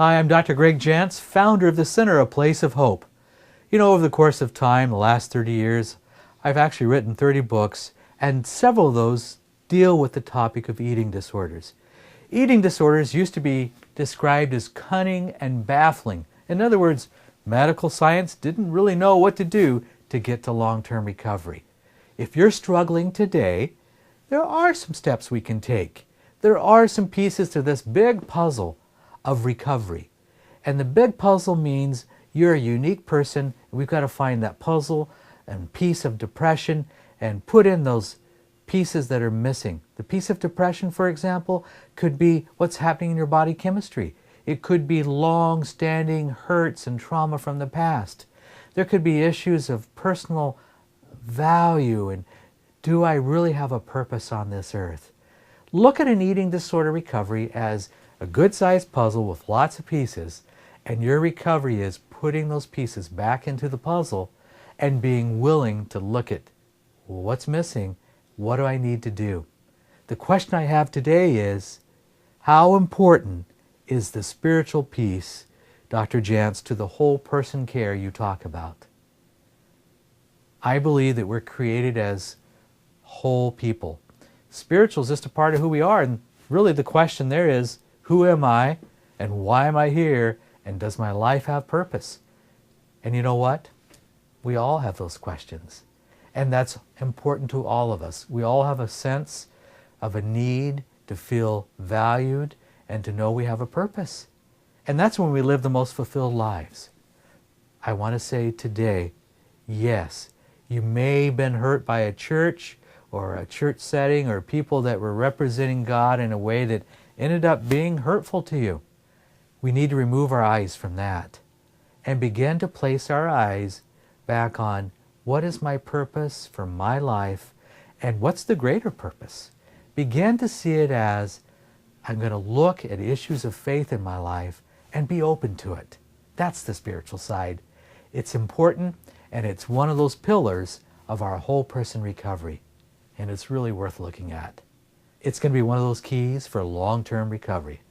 Hi, I'm Dr. Greg Jantz, founder of the Center, A Place of Hope. You know, over the course of time, the last 30 years, I've actually written 30 books, and several of those deal with the topic of eating disorders. Eating disorders used to be described as cunning and baffling. In other words, medical science didn't really know what to do to get to long-term recovery. If you're struggling today, there are some steps we can take. There are some pieces to this big puzzle of recovery. And the big puzzle means you're a unique person, and we've got to find that puzzle and piece of depression and put in those pieces that are missing. The piece of depression, for example, could be what's happening in your body chemistry. It could be long-standing hurts and trauma from the past. There could be issues of personal value and do I really have a purpose on this earth? Look at an eating disorder recovery as a good-sized puzzle with lots of pieces, and your recovery is putting those pieces back into the puzzle and being willing to look at what's missing, what do I need to do? The question I have today is, how important is the spiritual piece, Dr. Jantz, to the whole person care you talk about? I believe that we're created as whole people. Spiritual is just a part of who we are, and really the question there is, who am I, and why am I here, and does my life have purpose? And you know what? We all have those questions, and that's important to all of us. We all have a sense of a need to feel valued and to know we have a purpose. And that's when we live the most fulfilled lives. I want to say today, yes, you may have been hurt by a church or a church setting or people that were representing God in a way that ended up being hurtful to you. We need to remove our eyes from that and begin to place our eyes back on what is my purpose for my life and what's the greater purpose. Begin to see it as I'm going to look at issues of faith in my life and be open to it. That's the spiritual side. It's important, and it's one of those pillars of our whole person recovery, and it's really worth looking at. It's going to be one of those keys for long-term recovery.